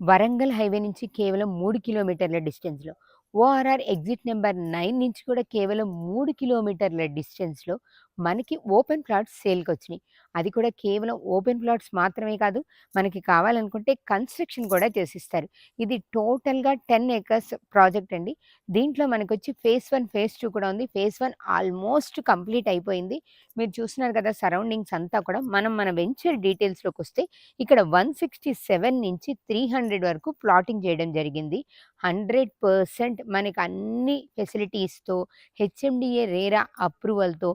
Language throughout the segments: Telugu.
వరంగల్ హైవే నుంచి కేవలం 3 కిలోమీటర్ల డిస్టెన్స్‌లో. ఓఆర్ఆర్ ఎగ్జిట్ నంబర్ 9 నుంచి కూడా కేవలం 3 కిలోమీటర్ల డిస్టెన్స్‌లో మనకి ఓపెన్ ప్లాట్స్ సేల్‌కొచ్చినియి. అది కూడా కేవలం ఓపెన్ ప్లాట్స్ మాత్రమే కాదు, మనకి కావాలనుకుంటే కన్‌స్ట్రక్షన్ కూడా చేసిస్తారు. ఇది టోటల్‌గా 10 ఎకర్స్ ప్రాజెక్ట్ అండి. దీంట్లో మనకొచ్చి ఫేజ్ 1, ఫేజ్ 2 కూడా ఉంది. ఫేజ్ 1 ఆల్మోస్ట్ కంప్లీట్ అయిపోయింది. మీరు చూస్తున్నారు కదా సరౌండింగ్స్ అంతా కూడా. మన వెంచర్ డీటెయిల్స్‌లోకొస్తే ఇక్కడ 167 నుంచి 300 వరకు ప్లాటింగ్ చేయడం జరిగింది. 100% మనకి అన్ని ఫెసిలిటీస్‌తో, హెచ్ఎండిఏ రేరా అప్రూవల్‌తో,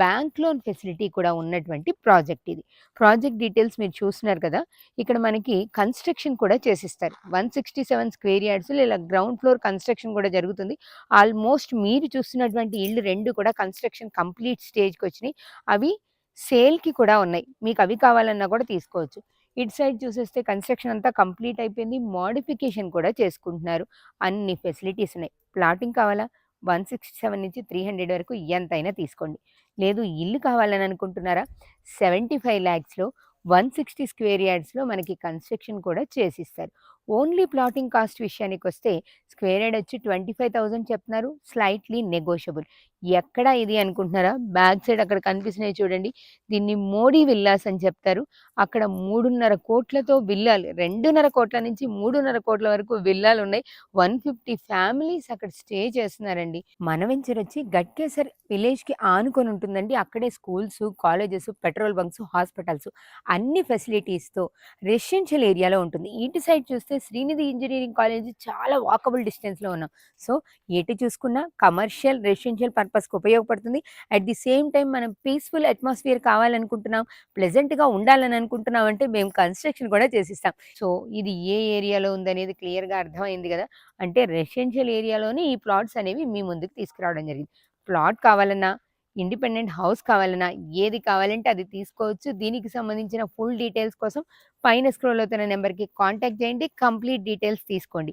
బ్యాంక్ లోన్ ఫెసిలిటీ కూడా ఉన్నటువంటి ప్రాజెక్ట్ ఇది. ప్రాజెక్ట్ డీటెయిల్స్ మీరు చూస్తున్నారు కదా! ఇక్కడ మనకి కన్‌స్ట్రక్షన్ కూడా చేసిస్తారు. 167 స్క్వేర్ యార్డ్స్‌లో ఇలా గ్రౌండ్ ఫ్లోర్ కన్‌స్ట్రక్షన్ కూడా జరుగుతుంది. ఆల్మోస్ట్ మీరు చూస్తున్నటువంటి ఇళ్ళు 2 కూడా కన్‌స్ట్రక్షన్ కంప్లీట్ స్టేజ్‌కొచ్చినియి. అవి సేల్‌కి కూడా ఉన్నాయి. మీకు అవి కావాలన్నా కూడా తీసుకోవచ్చు. ఇటు సైడ్ చూసేస్తే కన్‌స్ట్రక్షన్ అంతా కంప్లీట్ అయిపోయింది. మోడిఫికేషన్ కూడా చేసుకుంటున్నారు. అన్ని ఫెసిలిటీస్ ఉన్నాయి. ప్లాటింగ్ కావాలా? 167 నుంచి 300 వరకు ఎంతైనా తీసుకోండి. లేదు ఇల్లు కావాలని అనుకుంటున్నారా? 75 లాక్స్‌లో 160 స్క్వేర్ యార్డ్స్‌లో మనకి కన్‌స్ట్రక్షన్ కూడా చేసిస్తారు. ఓన్లీ ప్లాటింగ్ కాస్ట్ విషయానికొస్తే స్క్వేర్ యార్డ్ వచ్చి 25,000 చెప్తున్నారు. Slightly negotiable. ఎక్కడ ఇది అనుకుంటున్నారా? బ్యాక్ సైడ్ అక్కడ కనిపిస్తున్నాయి చూడండి. దీన్ని మోడీ విల్లాస్ అని చెప్తారు. అక్కడ 3.5 కోట్లతో విల్లాలు 2.5 కోట్ల నుంచి 3.5 కోట్ల వరకు విల్లాలున్నాయి. 150 ఫ్యామిలీస్ అక్కడ స్టే చేస్తున్నారండి. మన వెంచర్ వచ్చి గట్కేసర్ విలేజ్‌కి ఆనుకొని ఉంటుందండి. అక్కడే schools, colleges, petrol bunks, hospitals అన్ని ఫెసిలిటీస్‌తో రెసిడెన్షియల్ ఏరియాలో ఉంటుంది. ఇటు సైడ్ చూస్తే శ్రీనిధి ఇంజినీరింగ్ కాలేజ్ చాలా వాకబుల్ డిస్టెన్స్‌లో ఉన్నాం. సో, ఎటు చూసుకున్నా కమర్షియల్, రెసిడెన్షియల్ పర్పస్‌కి ఉపయోగపడుతుంది. అట్ ది సేమ్ టైమ్ మనం పీస్‌ఫుల్ అట్మాస్ఫియర్ కావాలనుకుంటున్నాం, ప్లెజెంట్‌గా ఉండాలని అనుకుంటున్నాం అంటే మేము కన్‌స్ట్రక్షన్ కూడా చేసిస్తాం. సో, ఇది ఏ ఏరియాలో ఉందనేది క్లియర్‌గా అర్థమైంది గదా! అంటే రెసిడెన్షియల్ ఏరియాలోనే ఈ ప్లాట్స్ అనేవి మీ ముందుకు తీసుకురావడం జరిగింది. ప్లాట్ కావాలన్నా, ఇండిపెండెంట్ హౌస్ కావాలన్నా, ఏది కావాలంటే అది తీసుకోవచ్చు. దీనికి సంబంధించిన ఫుల్ డీటెయిల్స్ కోసం పైన స్క్రోల్ అవుతున్న నంబర్‌కి కాంటాక్ట్ చేయండి. కంప్లీట్ డీటెయిల్స్ తీసుకోండి.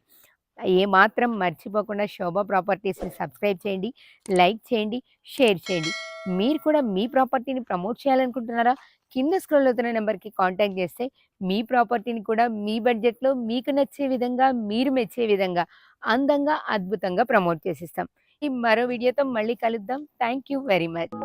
ఏమాత్రం మర్చిపోకుండా శోభ ప్రాపర్టీస్‌ని సబ్స్క్రైబ్ చేయండి, లైక్ చేయండి, షేర్ చేయండి. మీరు కూడా మీ ప్రాపర్టీని ప్రమోట్ చేయాలనుకుంటున్నారా? కింద స్క్రోల్ అవుతున్న నంబర్‌కి కాంటాక్ట్ చేస్తే మీ ప్రాపర్టీని కూడా మీ బడ్జెట్‌లో మీకు నచ్చే విధంగా, మీరు మెచ్చే విధంగా అందంగా, అద్భుతంగా ప్రమోట్ చేసిస్తాం. ఈ మరో వీడియోతో మళ్ళీ కలుద్దాం. Thank you very much.